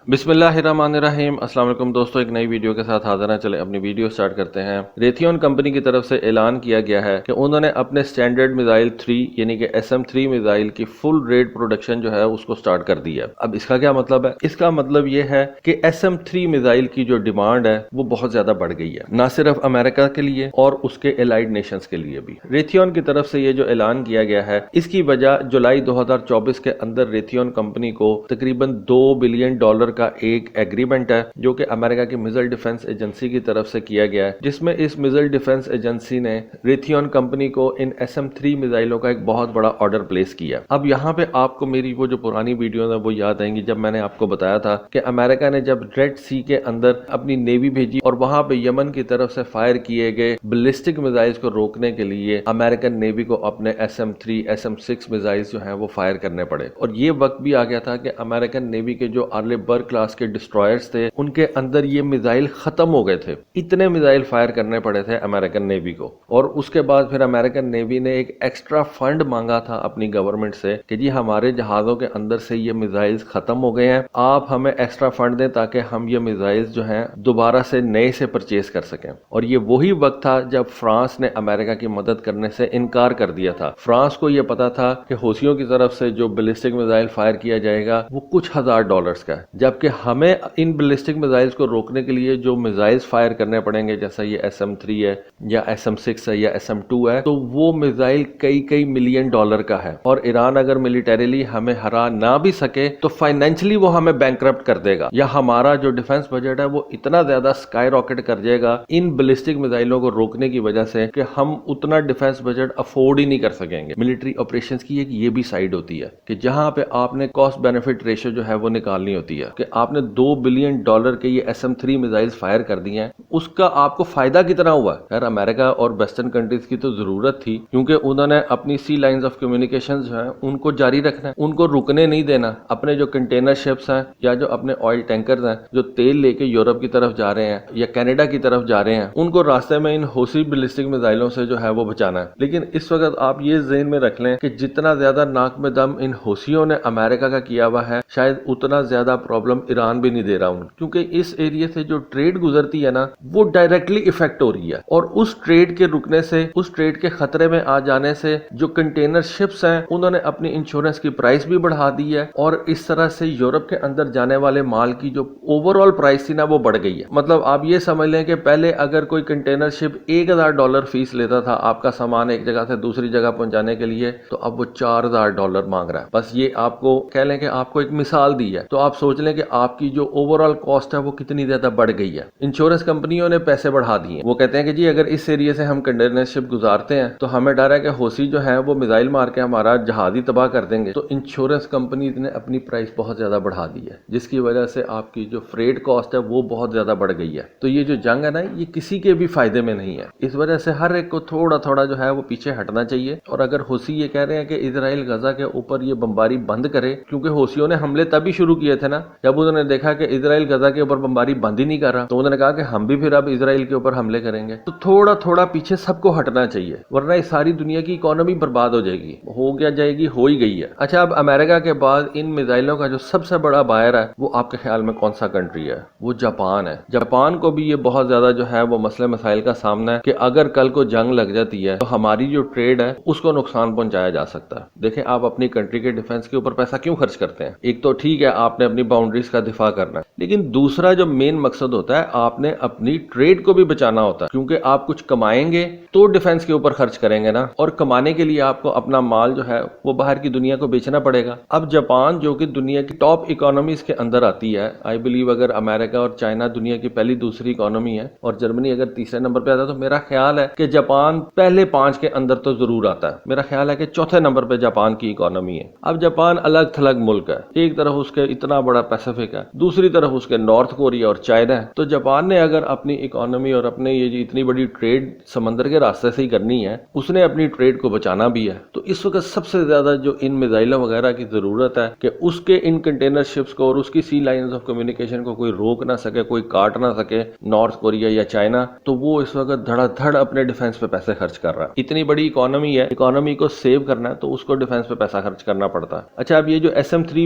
بسم اللہ الرحمن الرحیم۔ السلام علیکم دوستو، ایک نئی ویڈیو کے ساتھ حاضر ہیں۔ چلے اپنی ویڈیو سٹارٹ کرتے ہیں۔ ریتھیون کمپنی کی طرف سے اعلان کیا گیا ہے کہ انہوں نے اپنے سٹینڈرڈ میزائل 3 یعنی کہ SM-3 میزائل کی فل ریٹ پروڈکشن جو ہے اس کو سٹارٹ کر دی ہے۔ اب اس کا کیا مطلب ہے؟ اس کا مطلب یہ ہے کہ SM-3 میزائل کی جو ڈیمانڈ ہے وہ بہت زیادہ بڑھ گئی ہے، نہ صرف امریکہ کے لیے اور اس کے الائڈ نیشنز کے لیے بھی۔ ریتھیون کی طرف سے یہ جو اعلان کیا گیا ہے، اس کی وجہ جولائی 2024 کے اندر ریتھیون کمپنی کو تقریباً $2 بلین کا ایک ایگریمنٹ ہے جو کہ امریکہ کی میزائل ڈیفنس ایجنسی کی طرف سے کیا گیا ہے، جس میں اس میزائل ڈیفنس ایجنسی نے ریتھیون کمپنی کو ان SM-3 میزائلوں کا ایک بہت بڑا آرڈر پلیس کیا۔ اب یہاں پہ آپ کو میری وہ جو پرانی ویڈیوز ہیں وہ یاد آئیں گی، جب میں نے آپ کو بتایا تھا کہ امریکہ نے جب ریڈ سی کے اندر اپنی نیوی بھیجی اور وہاں پہ یمن کی طرف سے فائر کیے گئے بلسٹک میزائلز کو روکنے کے لیے امریکن نیوی کو اپنے SM-3 SM-6 میزائلز جو ہیں وہ فائر کرنے پڑے، اور یہ وقت بھی آ گیا تھا کہ امریکن نیوی کے جو ارلی برڈ کلاس کے ڈسٹرائرز تھے ان کے اندر یہ میزائل ختم ہو گئے تھے۔ اتنے میزائل فائر کرنے پڑے تھے امریکن نیوی کو، اور اس کے بعد پھر امریکن نیوی نے ایک ایکسٹرا فنڈ مانگا تھا اپنی گورنمنٹ سے کہ جی ہمارے جہازوں کے اندر سے یہ میزائلز ختم ہو گئے ہیں، آپ ہمیں ایکسٹرا فنڈ دیں تاکہ ہم یہ میزائلز جو ہیں دوبارہ سے نئے سے پرچیز کر سکیں۔ اور یہ وہی وقت تھا جب فرانس نے امریکہ کی مدد کرنے سے انکار کر دیا تھا۔ فرانس کو یہ پتا تھا کہ حوثیوں کی طرف سے جو بلسٹک میزائل فائر کیا جائے گا وہ کچھ $1000 کا ہے، جبکہ ہمیں ان بلسٹک میزائلز کو روکنے کے لیے جو میزائلز فائر کرنے پڑیں گے، جیسا یہ SM-3 ہے یا SM-6 ہے یا SM-2 ہے، تو وہ میزائل کئی ملین ڈالر کا ہے، اور ایران اگر ملیٹریلی ہمیں ہرا نہ بھی سکے تو فائنینشلی وہ ہمیں بینکرپٹ کر دے گا، یا ہمارا جو ڈیفنس بجٹ ہے وہ اتنا زیادہ سکائی راکٹ کر جائے گا ان بلسٹک میزائلوں کو روکنے کی وجہ سے کہ ہم اتنا ڈیفنس بجٹ افورڈ ہی نہیں کر سکیں گے۔ ملٹری آپریشنز کی ایک یہ بھی سائیڈ ہوتی ہے کہ جہاں پہ آپ نے کاسٹ بینیفٹ ریشو جو ہے وہ نکالنی ہوتی ہے کہ آپ نے $2 بلین کے یہ SM-3 میزائلز فائر کر دیے ہیں، اس کا آپ کو فائدہ کتنا ہوا ہے؟ یار امریکہ اور ویسٹرن کنٹریز کی تو ضرورت تھی، کیونکہ انہوں نے اپنی سی لائنز آف کمیونیکیشن جو ہیں ان کو جاری رکھنا ہے، ان کو رکنے نہیں دینا۔ اپنے جو کنٹینر شپس ہیں یا جو اپنے آئل ٹینکرز ہیں جو تیل لے کے یورپ کی طرف جا رہے ہیں یا کینیڈا کی طرف جا رہے ہیں، ان کو راستے میں ان حوثی بلسٹک میزائلوں سے جو ہے وہ بچانا ہے۔ لیکن اس وقت آپ یہ ذہن میں رکھ لیں کہ جتنا زیادہ ناک میں دم ان حوثیوں نے امریکہ کا کیا ہوا ہے، شاید اتنا زیادہ پرابلم ایران بھی نہیں دے رہا ان، کیونکہ اس ایریا سے جو ٹریڈ گزرتی ہے نا وہ ڈائریکٹلی افیکٹ ہو رہی ہے، اور اس ٹریڈ کے رکنے سے، اس ٹریڈ کے خطرے میں آ جانے سے جو کنٹینر شپس ہیں انہوں نے اپنی انشورنس کی پرائس بھی بڑھا دی ہے، اور اس طرح سے یورپ کے اندر جانے والے مال کی جو اوور آل پرائس تھی نا وہ بڑھ گئی ہے۔ مطلب آپ یہ سمجھ لیں کہ پہلے اگر کوئی کنٹینر شپ $1000 فیس لیتا تھا آپ کا سامان ایک جگہ سے دوسری جگہ پہنچانے کے لیے، تو اب وہ $4000 مانگ رہا ہے۔ بس یہ آپ کو کہہ لیں کہ آپ کو ایک مثال دی ہے، تو آپ سوچ لیں کہ آپ کی جو اوور آل کاسٹ ہے وہ کتنی زیادہ بڑھ گئی ہے۔ انشورنس کمپنیوں نے پیسے بڑھا دیے، وہ کہتے ہیں کہ جی اگر اس ایریا سے ہم کنٹینر شپ گزارتے ہیں تو ہمیں ڈر ہے کہ حوثی جو ہیں وہ میزائل مار کے ہمارا جہاز ہی تباہ کر دیں گے، تو انشورنس کمپنیز نے اپنی پرائس بہت زیادہ بڑھا دی ہے، جس کی وجہ سے آپ کی جو فریٹ کاسٹ ہے وہ بہت زیادہ بڑھ گئی ہے۔ تو یہ جو جنگ ہے نا یہ کسی کے بھی فائدے میں نہیں ہے، اس وجہ سے ہر ایک کو تھوڑا تھوڑا جو ہے وہ پیچھے ہٹنا چاہیے۔ اور اگر حوثی یہ کہہ رہے ہیں کہ اسرائیل غزہ کے اوپر یہ بمباری بند کرے، کیونکہ حوثیوں نے حملے تبھی شروع کیے تھے نا جب انہوں نے دیکھا کہ اسرائیل غزہ کے اوپر بمباری بند ہی نہیں کر رہا، تو انہوں نے کہا کہ ہم بھی پھر اب اسرائیل کے اوپر حملے کریں گے۔ تو تھوڑا تھوڑا پیچھے سب کو ہٹنا چاہیے، ورنہ اس ساری دنیا کی اکانومی برباد ہو جائے گی، ہو گیا جائے گی، ہو ہی گئی ہے۔ اچھا، اب امریکہ کے بعد ان میزائلوں کا جو سب سے بڑا بائر ہے وہ آپ کے خیال میں کون سا کنٹری ہے؟ وہ جاپان ہے۔ جاپان کو بھی یہ بہت زیادہ جو ہے وہ مسئلے مسائل کا سامنا ہے کہ اگر کل کو جنگ لگ جاتی ہے تو ہماری جو ٹریڈ ہے اس کو نقصان پہنچایا جا سکتا ہے۔ دیکھیں آپ اپنی کنٹری کے ڈیفنس کے اوپر پیسہ کیوں خرچ کرتے ہیں؟ ایک تو ٹھیک ہے آپ نے اپنی باؤنڈریز کا دفاع کرنا ہے، لیکن دوسرا جو مین مقصد ہوتا ہے آپ نے اپنی ٹریڈ کو بھی بچانا ہوتا ہے، کیونکہ آپ کچھ کمائیں گے تو ڈیفنس کے اوپر خرچ کریں گے نا، اور کمانے کے لیے آپ کو اپنا مال جو ہے وہ باہر کی دنیا کو بیچنا پڑے گا۔ اب جاپان جو کہ دنیا کی ٹاپ اکانومیز کے اندر آتی ہے، آئی بلیو اگر امریکہ اور چائنا دنیا کی پہلی دوسری اکانومی ہے اور جرمنی اگر تیسرے نمبر پہ آتا ہے، تو میرا خیال ہے کہ جاپان پہلے 5 کے اندر تو ضرور آتا ہے۔ میرا خیال ہے کہ چوتھے نمبر پہ جاپان کی اکانومی ہے۔ اب جاپان الگ تھلگ ملک ہے، ایک طرف اس کے اتنا بڑا پیسفک ہے، دوسری طرف اس کے نارتھ کوریا اور چائنا ہے، تو جاپان نے اگر اپنی اکانومی اور اپنے یہ جو اتنی بڑی ٹریڈ سمندر کے راستے سے ہی کرنی ہے، اس نے اپنی ٹریڈ کو بچانا بھی ہے۔ تو اس وقت سب سے زیادہ جو ان میزائلوں وغیرہ کی ضرورت ہے کہ اس کے ان کنٹینر شپس کو اور اس کی سی لائنز آف کمیونیکیشن کو کوئی روک نہ سکے، کوئی کاٹ نہ سکے، نارتھ کوریا یا چائنا، تو وہ اس وقت دھڑا دھڑ اپنے ڈیفنس پہ پیسے خرچ کر رہا ہے۔ اتنی بڑی اکانومی ہے، اکانومی کو سیو کرنا ہے تو اس کو ڈیفنس پہ پیسہ خرچ کرنا پڑتا ہے۔ اچھا، اب یہ جو SM-3